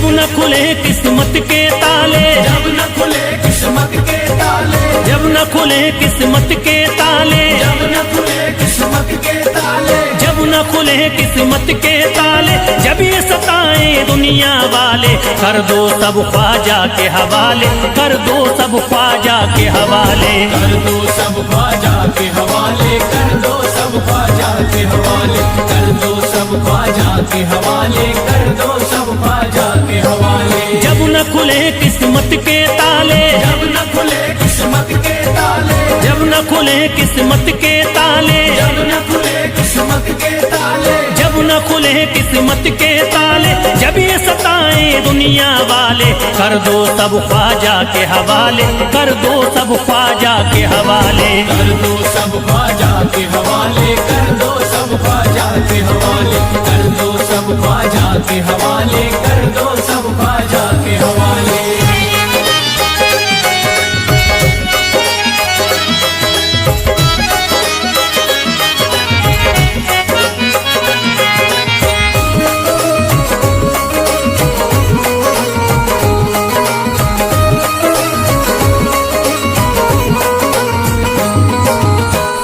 न खुले किस्मत के ताले, जब न खुले किस्मत के ताले, जब न खुले किस्मत के ताले, जब न खुले किस्मत के ताले, जब न खुले किस्मत के ताले, जब ये सताए दुनिया वाले, कर दो सब ख्वाजा के हवाले, कर दो सब ख्वाजा के हवाले, कर दो सब ख्वाजा के हवाले, कर दो सब ख्वाजा के हवाले, कर दो सब ख्वाजा के हवाले, कर दो सब ख्वाजा के हवाले। जब न खुले किस्मत के ताले, जब न खुले किस्मत के ताले, जब न खुले किस्मत के ताले, जब न खुले किस्मत के ताले, जब न खुले किस्मत के ताले, जब ये सताए दुनिया वाले, कर दो सब ख्वाजा के हवाले, कर दो सब ख्वाजा के हवाले, कर दो सब ख्वाजा के हवाले, कर दो सब ख्वाजा के हवाले, कर दो सब ख्वाजा के हवाले, कर दो सब ख्वाजा के हवाले।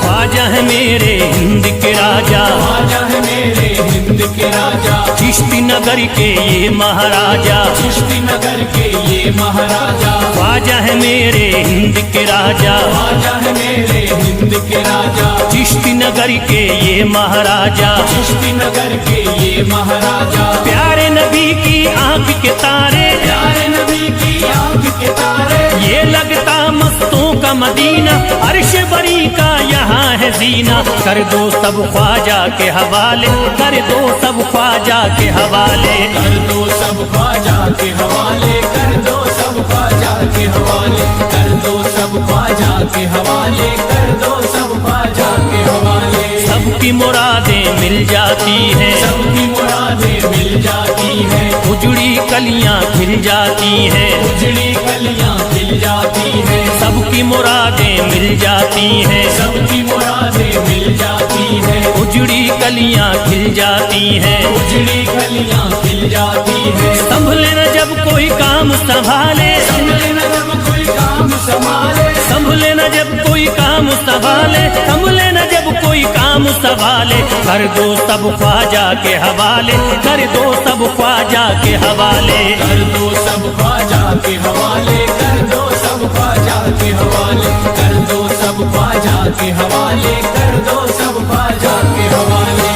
ख्वाजा है मेरे हिंद के राजा, ख्वाजा है मेरे हिंद के राजा, चिश्ती नगर के ये महाराजा, चिश्ती नगर के ये महाराजा, ख्वाजा है मेरे हिंद के राजा, ख्वाजा है मेरे हिंद के राजा, चिश्ती नगर के ये महाराजा, चिश्ती नगर के ये महाराजा, प्यारे नबी की आंख के तारे, प्यारे नबी की आंख के तारे, ये लगता मस्तों का मदीना, अर्श बरी का यहाँ है जीना, कर दो सब ख्वाजा के हवाले, कर दो सब ख्वाजा के हवाले, कर दो सब ख्वाजा के हवाले, कर दो सब ख्वाजा के हवाले, कर दो सब ख्वाजा के हवाले, कर दो सब ख्वाजा के हवाले। सबकी मुरादें मिल जाती हैं, सबकी मुरादें मिल जाती हैं, उजड़ी कलियां खिल जाती हैं, उजड़ी कलियां खिल जाती हैं, सबकी मुरादें मिल जाती हैं, सबकी मुरादें मिल जाती हैं, उजड़ी कलियां खिल जाती हैं, उजड़ी कलियां खिल जाती हैं। संभले न जब कोई काम संभाले, संभले न जब कोई काम संभाले, संभले न जब कोई काम संभाले, संभले न जब कोई काम संभाले, कर दो सब ख्वाजा के हवाले, कर दो सब ख्वाजा के हवाले, कर दो सब ख्वाजा के हवाले, कर दो सब ख्वाजा के हवाले, कर दो सब ख्वाजा के हवाले, कर दो सब ख्वाजा के हवाले।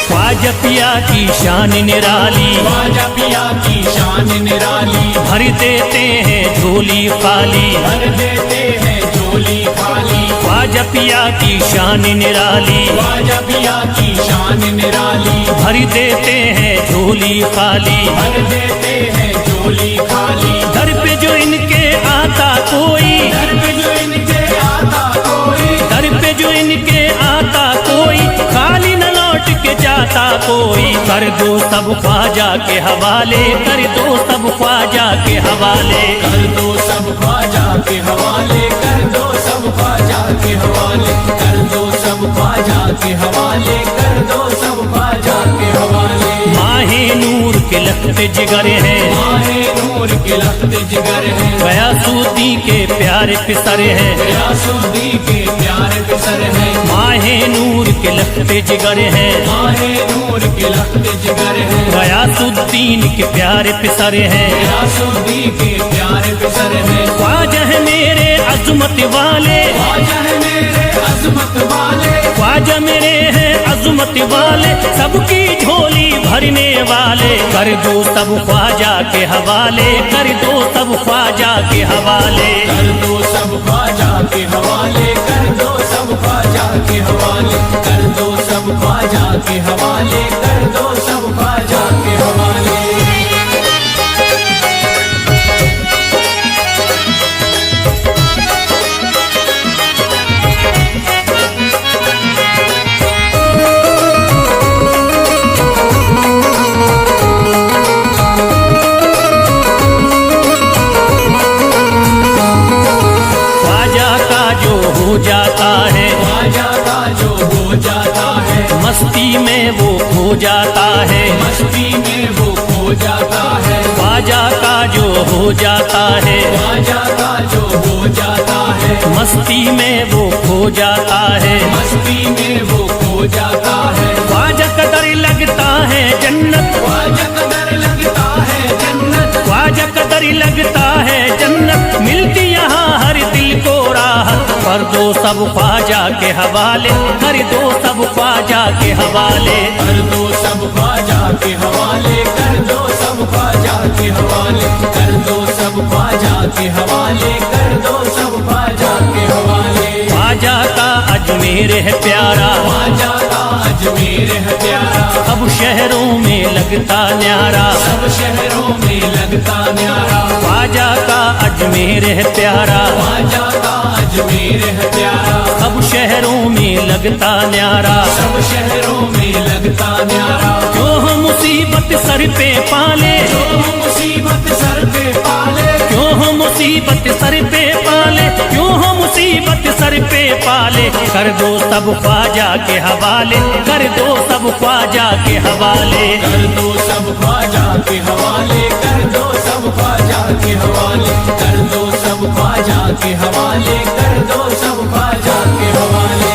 ख्वाजा पिया की शान निराली, ख्वाजा पिया की शान निराली, भर देते हैं झोली खाली, भर देते हैं झोली खाली, ख्वाजा पिया की शान निराली, ख्वाजा पिया की शान निराली, भर देते हैं झोली खाली, भर देते हैं झोली खाली, दर पे जो इनके आता कोई, दर पे जो इनके आता कोई, दर पे जो इनके आता कोई, खाली न लौट के जाता कोई, कर दो सब ख्वाजा के हवाले, कर दो सब ख्वाजा के हवाले, कर दो सब ख्वाजा के हवाले, कर दो सब ख्वाजा के हवाले, कर दो सब ख्वाजा के हवाले, कर दो सब ख्वाजा के हवाले। माहे नूर के लखते जिगर हैं, माहे नूर के लखते जिगर हैं, गयासुद्दीन के प्यारे पिसर हैं, गयासुद्दीन के प्यारे पिसर हैं, माहे नूर के लखते जिगर हैं, माहे नूर के लखते जिगर हैं, गयासुद्दीन के प्यारे पिसर हैं, गयासुद्दीन के प्यारे पिसर हैं। ख्वाजा है मेरे अजमत वाले, ख्वाजा है मेरे अजमत वाले, ख्वाजा मेरे हैं अजमत वाले, सबकी झोली भरने वाले, कर दो सब ख्वाजा के हवाले, कर दो सब ख्वाजा के हवाले, कर दो सब ख्वाजा के हवाले, कर दो सब ख्वाजा के हवाले, कर दो सब ख्वाजा के हवाले, कर दो सब ख्वाजा के हवाले। हो जाता है, मस्ती में वो खो जाता है, ख्वाजा का जो हो जाता है, ख्वाजा का जो हो जाता है, मस्ती में वो खो जाता है, मस्ती में वो खो जाता है, ख्वाजा कदर लगता है जन्नत, ख्वाजा कदर लगता है जन्नत, ख्वाजा कदर लगता है जन्नत, मिलती यहाँ हर दिल को राहत, कर दो सब ख्वाजा के हवाले, कर दो सब ख्वाजा के हवाले, कर दो सब ख्वाजा के हवाले, कर दो सब ख्वाजा के हवाले, कर दो सब ख्वाजा के हवाले, कर दो सब ख्वाजा के हवाले। ख्वाजा का अजमेर है प्यारा, ख्वाजा का अजमेर है प्यारा, अब शहरों में लगता न्यारा, सब शहरों में लगता न्यारा, ख्वाजा का अजमेर है प्यारा, ख्वाजा का अजमेर है प्यारा, अब शहरों में लगता न्यारा, सब शहरों में लगता न्यारा, जो हो मुसीबत सर पे पाले, जो मुसीबत सर पे पाले, क्यों हो मुसीबत सर पे पाले, क्यों हो मुसीबत सर पे पाले, कर दो सब ख्वाजा के हवाले, कर दो सब ख्वाजा के हवाले, कर दो सब ख्वाजा के हवाले, कर दो सब ख्वाजा के हवाले, कर दो सब ख्वाजा के हवाले, कर दो सब ख्वाजा के हवाले।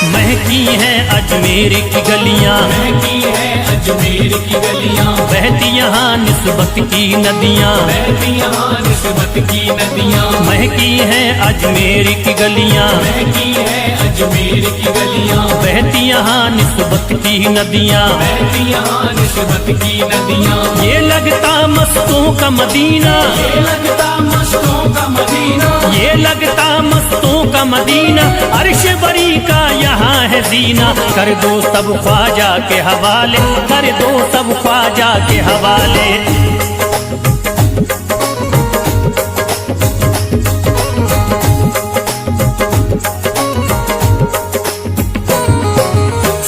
महकी है अजमेर की गलियां, महकी है अजमेर की गलियां, बहती यहाँ निस्बत की नदियां, बहती यहाँ निस्बत की नदियां, महकी है अजमेर की गलियां, महकी है अजमेर की गलियां, बहती यहाँ निस्बत की नदियां, बहती यहाँ निस्बत की नदियां, ये लगता मस्तों का मदीना, ये लगता मस्तों का मदीना, ये लगता मस्तों का मदीना, अर्श बरी का यहाँ है जीना, कर दो सब ख्वाजा के हवाले, कर दो सब ख्वाजा के हवाले।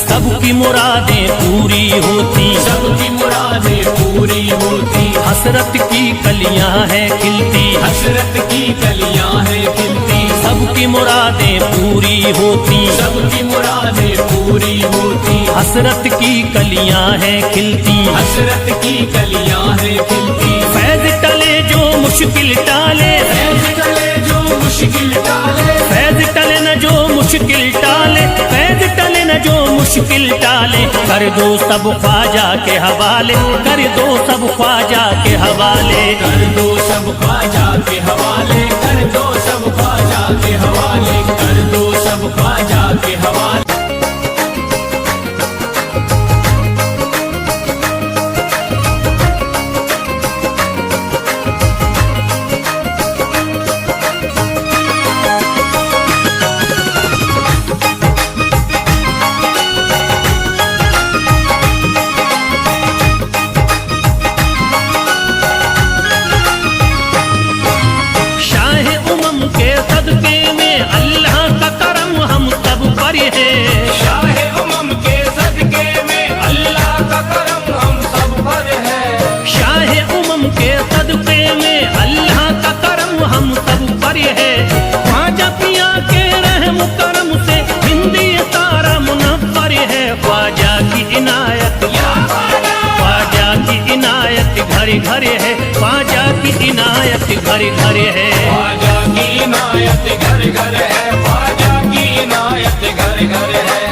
सबकी मुरादें पूरी होती, सबकी मुरादें पूरी होती, हसरत की कलियां हैं खिलती, हसरत की कलियां हैं खिलती, सबकी मुरादें पूरी होती, सबकी मुरादें पूरी होती, हसरत की कलियां हैं खिलती, हसरत की कलियां हैं खिलती, फैज टले जो मुश्किल टाले, फैज टले जो मुश्किल टाले, फैज टले न जो मुश्किल टाले, फैज टले न जो मुश्किल टाले, कर दो सब ख्वाजा के हवाले, कर दो सब ख्वाजा के हवाले, कर दो सब ख्वाजा के हवाले, कर दो सब ख्वाजा के हवाले, कर दो सब ख्वाजा के हवाले। घरे घरे है, ख्वाजा की इनायत घरे घरे है, ख्वाजा की इनायत घर घर है, ख्वाजा की इनायत घर घर है।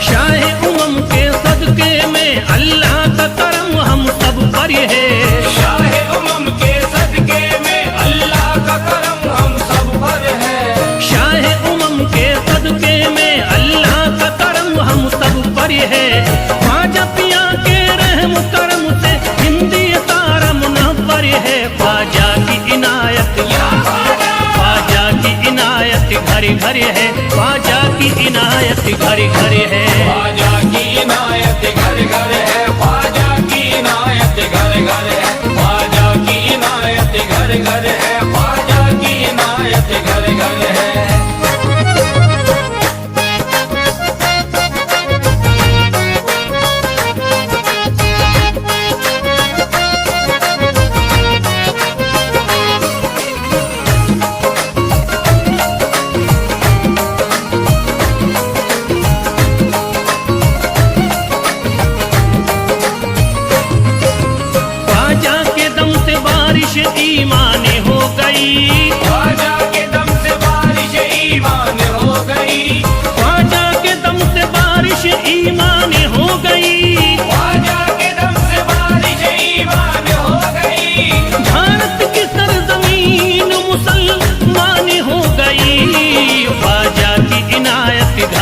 शाह उमम के सदके में अल्लाह का करम हम सब पर है, शाह उमम के सदके में अल्लाह का करम हम सब पर है, शाह उमम के सदके में अल्लाह का करम हम सब पर है, ख्वाजा पिया के रहम करम से हिंदी तारा मुनव्वर है, ख्वाजा की इनायत, ख्वाजा की इनायत घरे घरे है, ख्वाजा की इनायत घरे घरे है, ख्वाजा की इनायत घर घर है, ख्वाजा की इनायत घर घर है, ख्वाजा की इनायत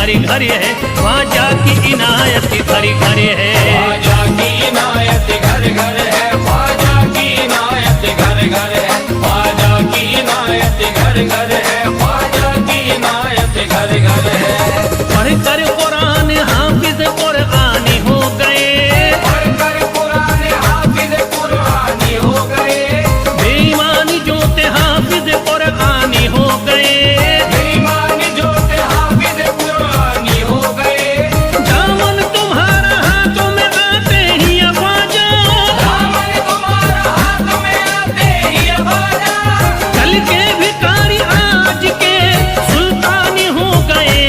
घरे घरे है, ख्वाजा की इनायत घरे घरे है। ख्वाजा की इनायत घर घर है, ख्वाजा की इनायत घर घर है, ख्वाजा की इनायत घर घर है, ख्वाजा की इनायत घर घर है। पढ़कर कुरान हाफिज कुरानी हो गए, पढ़कर कुरान हाफिज कुरानी हो गए, बेईमानी जो थे हाफिज कुरानी हो गए, बेईमान जो थे हाफिज कुरानी हो गए। दामन तुम्हारा हाथों में आते ही ख्वाजा, दामन तुम्हारा हाथ में आते ही ख्वाजा, कल के भिखारी आज के सुल्तानी हो गए।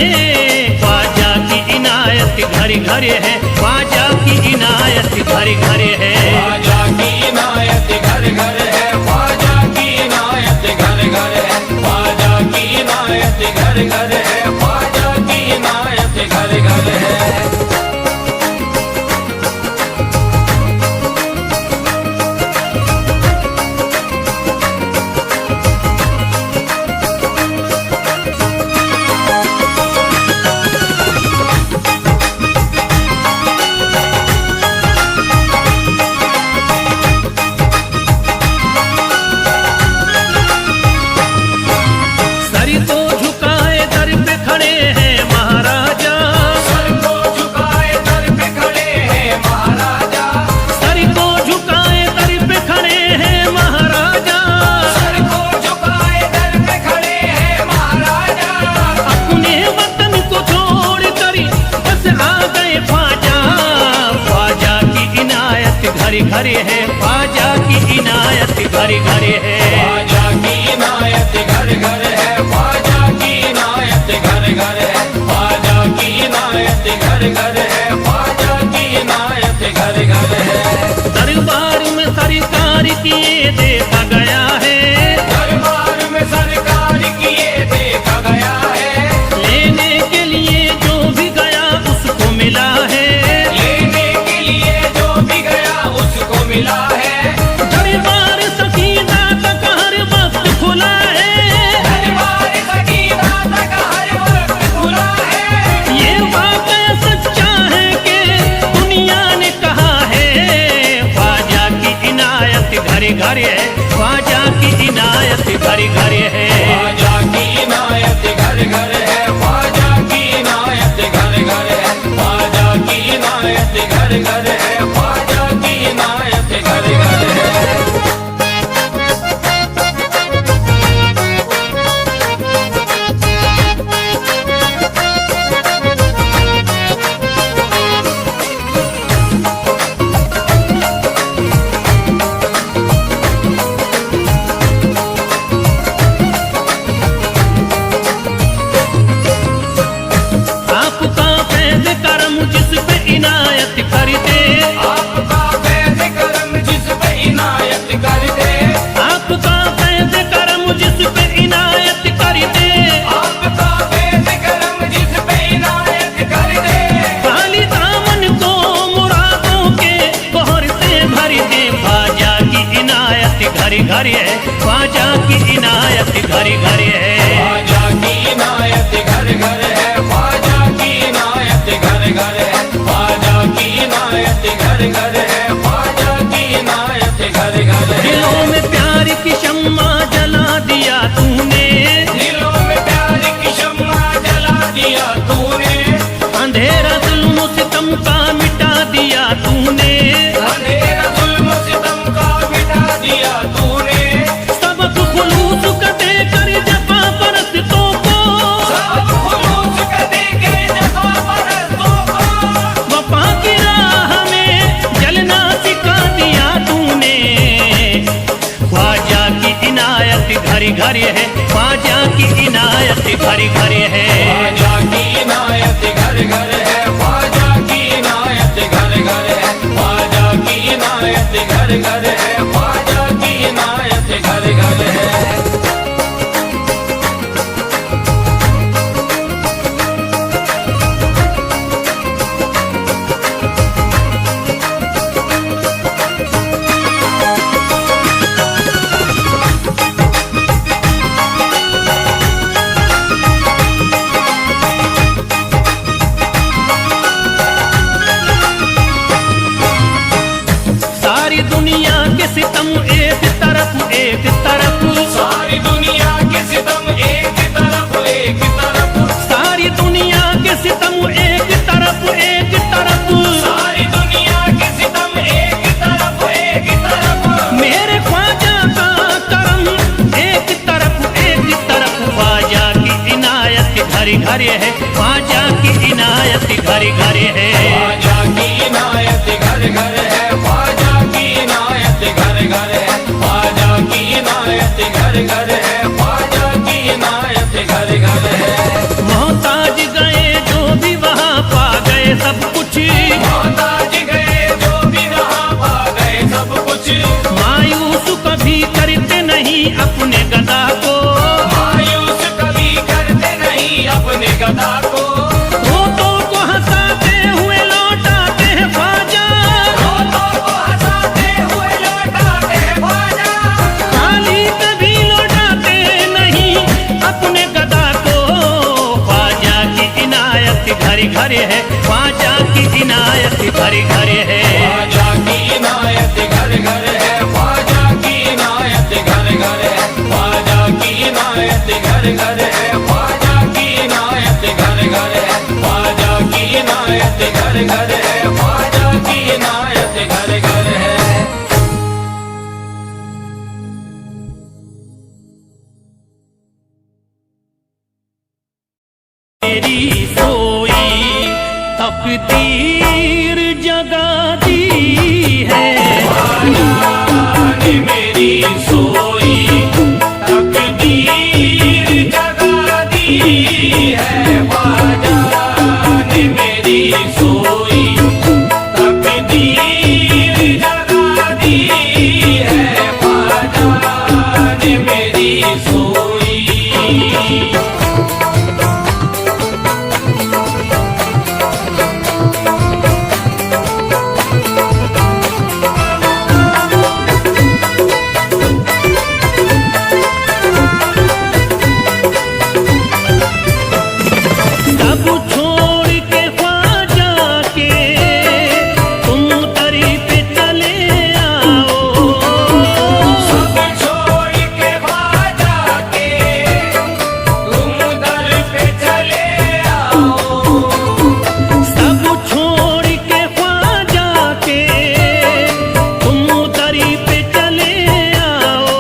ख्वाजा की इनायत घरे घरे है, ख्वाजा की इनायत घरे घरे है। ख्वाजा की इनायत घर घर है, ख्वाजा की इनायत घर घर है, ख्वाजा की इनायत घर घर है, ख्वाजा की इनायत घर घर है। सर को झुकाए दर पे खड़े हैं महाराजा, सर को झुकाए दर पे खड़े हैं महाराजा, सर को झुकाए दर पे खड़े हैं महाराजा, सर को झुकाए दर पे खड़े हैं महाराजा। अपने वतन को छोड़ कर बस आ गए ख्वाजा। ख्वाजा की इनायत घरे घरे है, ख्वाजा की इनायत घरे घरे है। ख्वाजा की इनायत घर घर है, ख्वाजा की इनायत घर घर है, ख्वाजा की इनायत घर घर है, ख्वाजा की इनायत घर घर है। दरबार में सरकार किए देखा गया है, दरबार में सरकार किए देखा गया है, लेने के लिए जो भी गया उसको मिला है, लेने के लिए जो भी गया उसको मिला है। दरबार सकीना तक हर वक्त खुला है, दरबार सकीना तक हर वक्त खुला है। ये वाकया सच्चा है कि दुनिया ने कहा है। ख्वाजा की इनायत घरे घरे है, ख्वाजा की इनायत घरे घरे है। ख्वाजा की इनायत घर घर है, ख्वाजा की इनायत घर घर है, ख्वाजा की इनायत घर घर है, ख्वाजा की इनायत घर घर है। आपका फैज़ करम जिस पे इनायत कर दे, आपका फैज़ करम जिस पे इनायत कर दे, आपका फैज़ करम जिस पे इनायत कर दे, आपका फैज़ करम जिस पे इनायत कर दे। खाली दामन को मुरादों के बहर से भर दे। ख्वाजा की इनायत घरे घरे है, ख्वाजा की इनायत घरे घरे है। ख्वाजा की इनायत घर घर है, ख्वाजा की इनायत घर घर है, ख्वाजा की इनायत घर घर है, ख्वाजा की इनायत घर घर है। दिलों में प्यार की शम्मा जला दिया तूने, दिलों में प्यार की शम्मा जला दिया तूने, अंधेरा जुल्म सितम का मिटा दिया तूने, अंधेरा जुल्म सितम का मिटा दिया तूने। सबक खुलूस का देकर जफा परस्तों को, सब खुलूस का देके जफा परस्तों को, वफा की राह में जलना सिखा दिया तूने। ख्वाजा की इनायत घरे घरे है, ख्वाजा की इनायत घरे घरे है। ख्वाजा की इनायत घर घर है, ख्वाजा की इनायत घर घर है, ख्वाजा की इनायत घर घर है, ख्वाजा की इनायत घर घर है। एक तरफ, सारी दुनिया के सितम एक तरफ, एक तरफ, सारी दुनिया के सितम एक तरफ, एक तरफ, मेरे ख्वाजा का करम एक तरफ, एक तरफ, ख्वाजा की इनायत घर घर है, ख्वाजा की इनायत घर घर है, ख्वाजा की इनायत घर घर है, ख्वाजा की इनायत घर घर है, ख्वाजा की इनायत घर घर है, ख्वाजा की इनायत घर घर है। मोहताज गए जो भी वहाँ पा गए सब कुछ, मोहताज गए जो भी वहाँ पा गए सब कुछ, मायूस कभी करते नहीं अपने गदा को, मायूस कभी करते नहीं अपने गदा को, रोतों को हंसाते हुए लौटाते हैं ख्वाजा, रोतों को हंसाते हुए लौटाते हैं ख्वाजा, खाली कभी लौटाते नहीं अपने गदा को, ख्वाजा की इनायत घर घर है, ख्वाजा की इनायत घर घर है, ख्वाजा की इनायत घर घर है, ख्वाजा की इनायत घर घर है, ख्वाजा की इनायत घर घर है, ख्वाजा की इनायत घर घर है, ख्वाजा की इनायत घर घर है, ख्वाजा की इनायत घर घर है। मेरी सोई तकदीर जगा दी है, ने मेरी सोई तकदीर जगा दी है, ख्वाजा ने मेरी सोई तकदीर जगा दी है, ख्वाजा ने मेरी सोई। सब छोड़ के ख्वाजा के तुम दरी पे चले आओ, सब छोड़ के ख्वाजा के तुम दर पे चले आओ, सब छोड़ के ख्वाजा के तुम दरी पे चले आओ,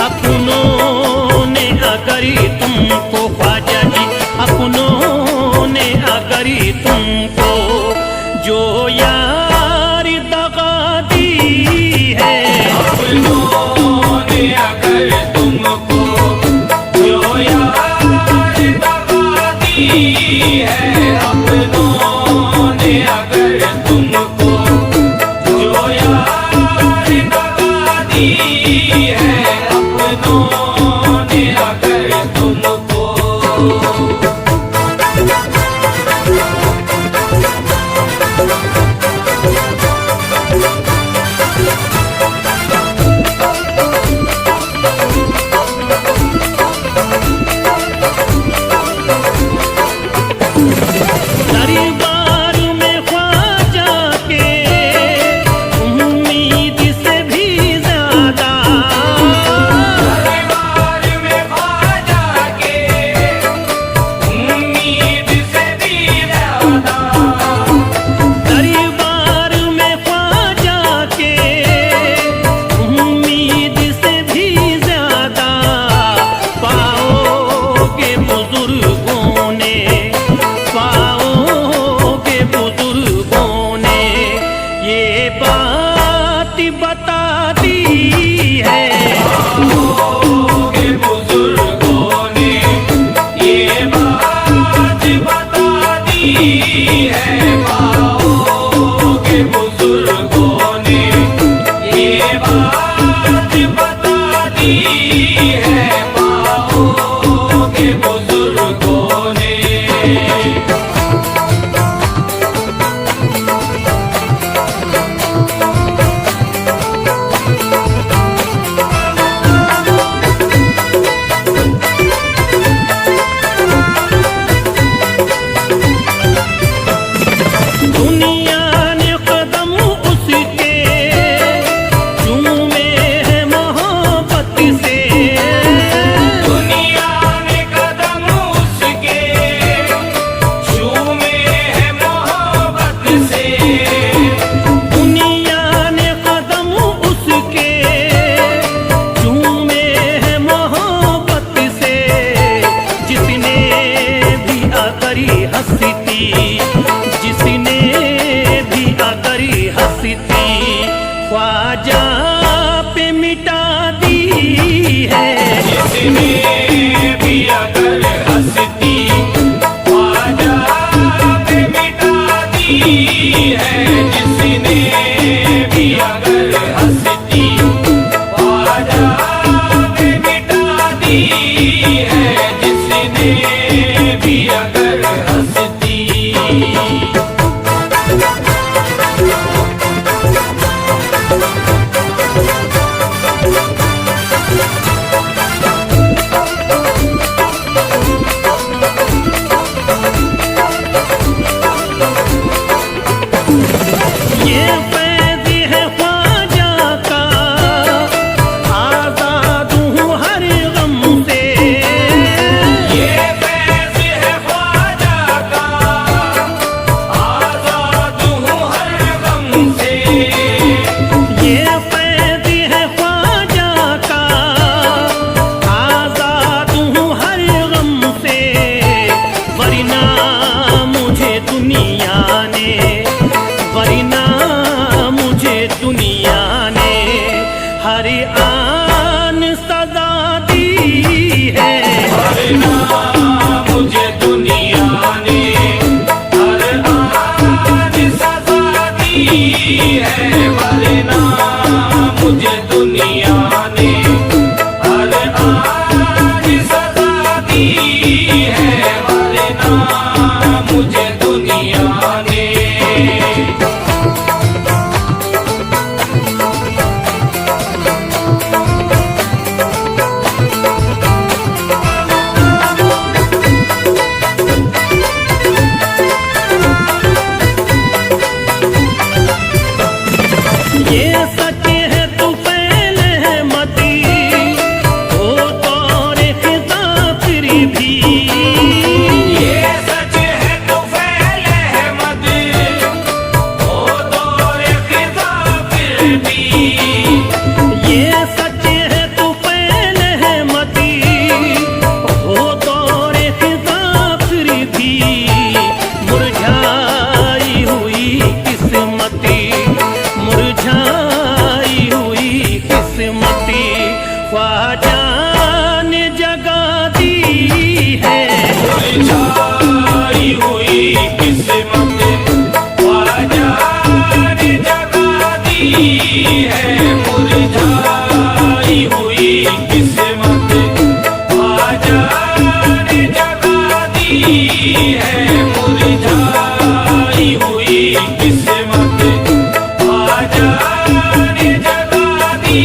अपनों ने अगर तुमको ख्वाजा जी, अपनों ने अगर तुमको जो यार दगा दी है, अपनों ने अगर तुमको जो यार दगा दी है, अपनों ने अगर तुमको जो यार दगा दी है, अपनों ने अगर तुमको दरबार में ख्वाजा के उम्मीद से भी ज्यादा, दरबार में ख्वाजा के उम्मीद से भी ज्यादा, दरबार में ख्वाजा के उम्मीद से भी ज्यादा, पाओगे बुजुर्गों ने, पाओगे बुजुर्गों ने ये बात बता दी है, के बुजुर्गों ने ये बात बता दी है, पाओ के बुजुर्गों ने ये बात बता दी है, पाओ के बुजुर्गों ने। आकरी हंसती, जिसने भी आकरी हंसती ख्वाजा पे मिटा दी है। जिसने भी अगर हंसती ख्वाजा पे मिटा दी है। जिसने भी अगर हंसती ख्वाजा पे मिटा दी है। जिसने भी अगर हंसती। ये फैज़ है ख्वाजा का, आज़ाद हूँ हर गम से। ये फैज़ है ख्वाजा का, आज़ाद हूँ हर गम से। ये फैज़ है ख्वाजा का, आज़ाद हूँ हर गम से। वरना मुझे दुनिया ने, वरना मुझे दुनिया ने हर आन सजा दी है। वरना मुझे दुनिया ने हर आन सजा दी है। वरना मुझे दुनिया ने हर आन सजा दी है। वरना मुझे दुनिया ने। ये सच है तू पहले है मती, हो तौरे खिता फिर भी। ये सच है तो फैले है मत, ओ दौरे खिज़ा फिर भी। ये सच है तू पहले है मती, हो दौरे खिज़ा फिर भी। मुरझाई हुई किस्मती, मुरझाई हुई किस्मती ख्वाजा ने जगा दी है। मुरझाई हुई किस्मत ख्वाजा ने जगा दी है। मुरझाई हुई किस्मत ख्वाजा ने जगा दी है। मुरझाई हुई किस्मत ख्वाजा ने जगा दी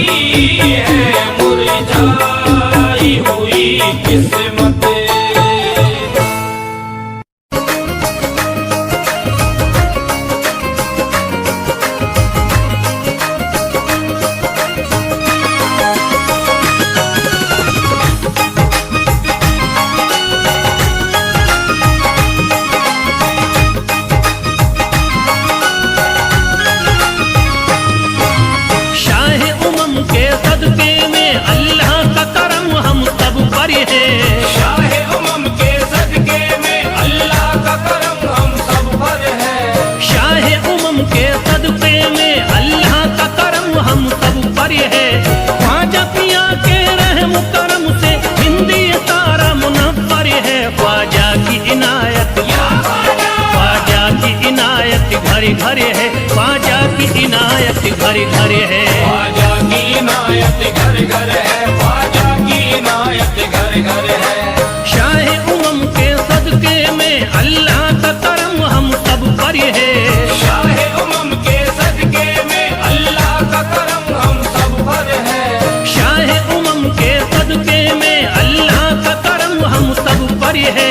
है। मुरझाई हुई किस्मत। शाह उमम के सदके में अल्लाह का करम हम सब पर है। शाह उमम के सदके में अल्लाह का करम हम सब पर है। शाह उमम के सदके में अल्लाह का करम हम सब पर है। ख्वाजा पिया के रहम करम से हिंदी तारा मुनव्वर है। ख्वाजा की इनायत, ख्वाजा की इनायत घर घर है। ख्वाजा की इनायत घर घर है। ख्वाजा की इनायत घर घर है। ख्वाजा की इनायत घर घर है। शाह उमम के सदके में अल्लाह का करम हम सब पर है। शाह उमम के सदके में अल्लाह का करम हम सब पर है। शाह उमम के सदके में अल्लाह का करम हम सब पर है।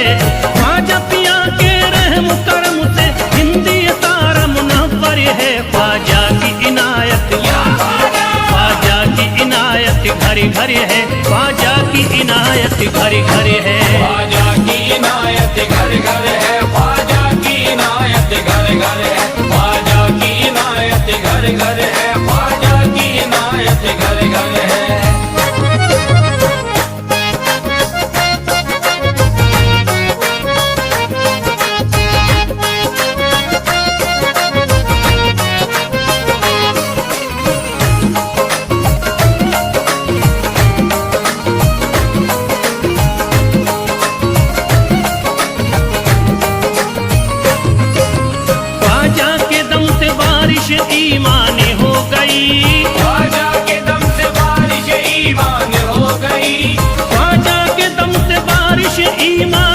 ख्वाजा पिया के रहम करम से हिंदी तारा मुनव्वर है। ख्वाजा की इनायत, ख्वाजा की इनायत घर घर है। ख्वाजा की इनायत घर घर है। ख्वाजा की इनायत घर घर है। ख्वाजा की इनायत घर घर है। ख्वाजा की इनायत घर घर है। ख्वाजा की इनायत घर घर है।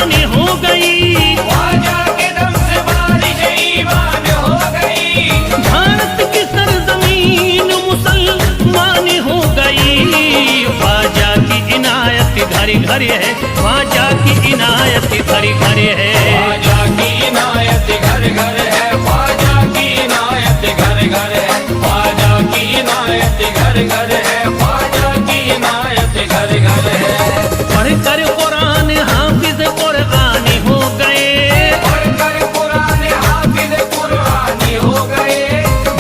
ईमान हो गई, ख्वाजा के दम से बारिश ईमान हो गई। भारत की सरजमीन मुसलमान हो गई। ख्वाजा की इनायत घरे घरे है, ख्वाजा की इनायत घरे घरे है। ख्वाजा की इनायत घर घर है, ख्वाजा की इनायत घर घर है, ख्वाजा की इनायत घर घर है, ख्वाजा की इनायत घर घर है। पढ़कर कुरान हाफिज कुरानी हो गए, पढ़कर कुरान हाफिज कुरानी हो गए।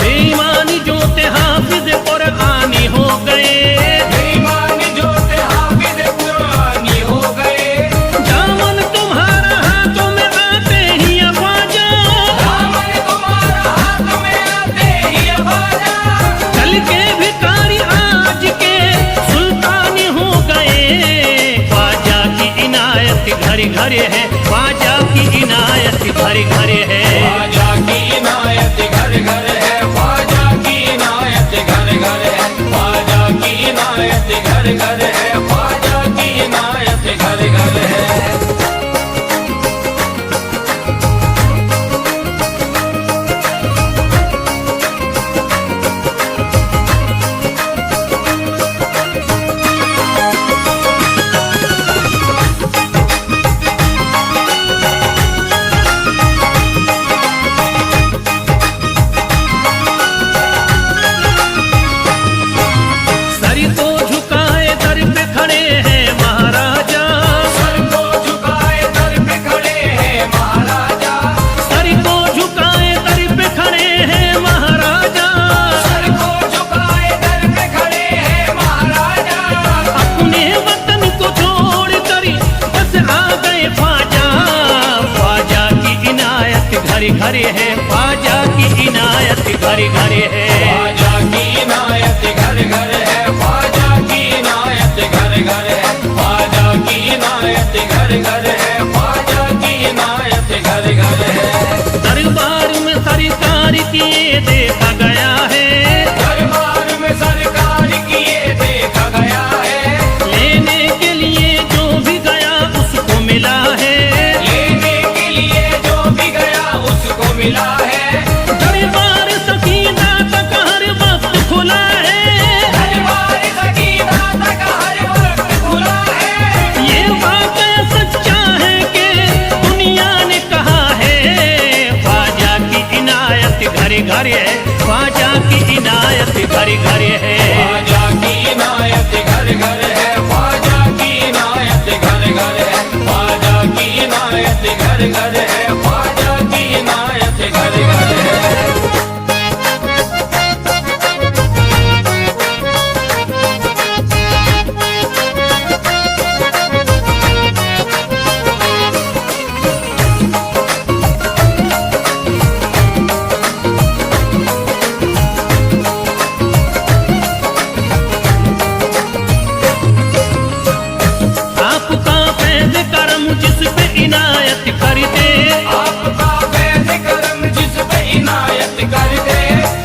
बेईमान जो थे हाफिज कुरानी हो गए। बेईमान जो थे हाफिज कुरानी हो गए। दामन तुम्हारा हाथों में आते ही ख्वाजा, दामन तुम्हारा हाथ में आते ही ख्वाजा। कल के भिखारी आज के सुल्तान हो गए। ख्वाजा की इनायत घरे घरे है, ख्वाजा की इनायत घरे घरे है। ख्वाजा की इनायत घर घर है, ख्वाजा की इनायत घर घर है, ख्वाजा की इनायत घर घर है, ख्वाजा की इनायत घर घर है। सर को झुकाए दर पे खड़े हैं महाराजा, सर को झुकाए दर पे खड़े हैं महाराजा। सर को झुकाए दर पे खड़े हैं महाराजा। सर को झुकाए दर पे खड़े हैं महाराजा। अपने वतन को छोड़ कर बस आ गए ख्वाजा। ख्वाजा की इनायत घरे घरे है, ख्वाजा की इनायत घरे घरे है। ख्वाजा की इनायत घर घर है, ख्वाजा की इनायत घर घर है, ख्वाजा की इनायत घर घर है, ख्वाजा की इनायत घर घर है। दरबार में सरकार किए देखा गया है, दरबार में सरकार किए देखा गया है। लेने के लिए जो भी गया उसको मिला है। लेने के लिए जो भी गया उसको मिला है। दरबार सकीना तक हर वक्त खुला है। दरबार सकीना तक हर वक्त खुला है। ये वाक़या सच्चा है कि दुनिया ने कहा है। ख्वाजा की इनायत घरे घरे है, ख्वाजा की इनायत घरे घरे है। ख्वाजा की इनायत घर घर है, ख्वाजा की इनायत घर घर है, ख्वाजा की इनायत घर घर है, ख्वाजा की इनायत घर घर है। आपका फैज़ करम जिस पे इनायत कर दे, आपका फैज़ करम जिस पे इनायत कर दे।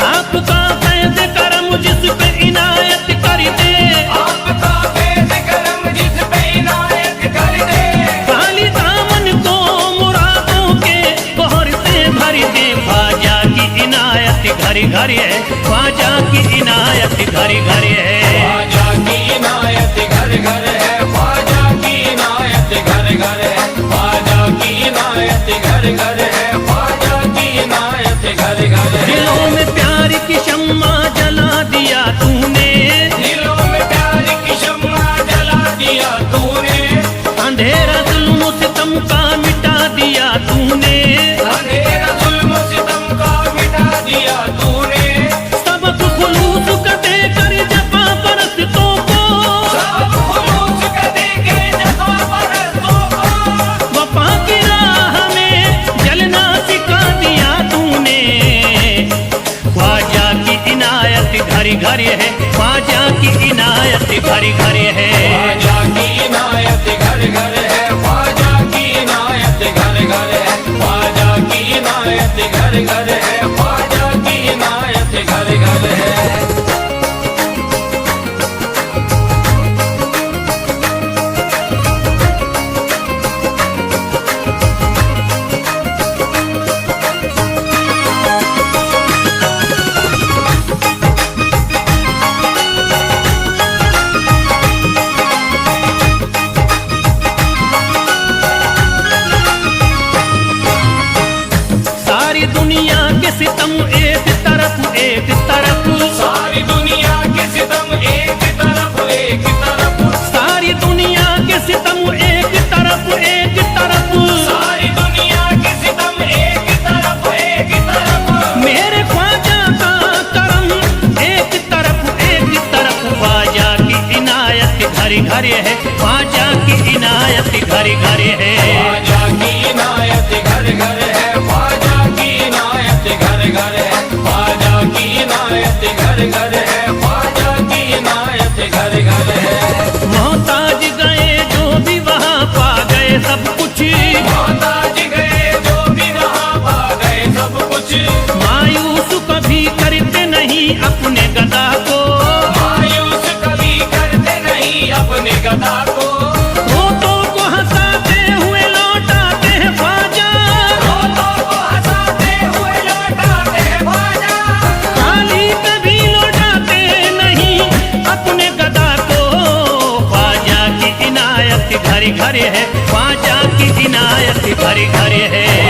आपका फैज़ करम जिस पे इनायत कर दे। आपका फैज़ करम जिस पे इनायत कर दे। खाली दामन को मुरादों के बहर से भर दे। ख्वाजा की इनायत घरे घरे है, ख्वाजा की इनायत घरे घरे है। ख्वाजा की इनायत घर घर है, ख्वाजा की इनायत घर घर है, ख्वाजा की इनायत घर घर है, ख्वाजा की इनायत घर घर है। दिलों में प्यार की शम्मा जला दिया तूने, दिलों में प्यार की शम्मा जला दिया तूने। अंधेरा जुल्म सितम का मिटा दिया तूने। अंधेरा जुल्म सितम का मिटा दिया तूने। सबक खुलूस का देकर जफा परस्तों को, सब खुलूस का देके जफा परस्तों को। वफा की राह में जलना सिखा दिया तूने। ख्वाजा की इनायत घरे घरे है, ख्वाजा की इनायत घरे घरे है। ख्वाजा की इनायत घर घर है, ख्वाजा की इनायत घर घर है, ख्वाजा की इनायत घर घर है, ख्वाजा की इनायत घर घर है। घर है, ख्वाजा की इनायत घर घर है। ख्वाजा की इनायत घर घर है, ख्वाजा की इनायत घर घर है, ख्वाजा की इनायत घर घर है, ख्वाजा की इनायत घर घर है। मोहताज गए जो भी वहाँ पा गए सब कुछ, मोहताज गए जो भी वहाँ पा गए सब कुछ, मायूस कभी करते नहीं अपने गदा को, मायूस कभी करते नहीं अपने गदा को, रोतों को हंसाते हुए लौटाते हैं ख्वाजा, रोतों को हंसाते हुए लौटाते हैं ख्वाजा, खाली कभी लौटाते नहीं अपने गदा को। ख्वाजा की इनायत घर घर है, ख्वाजा की इनायत घर घर है।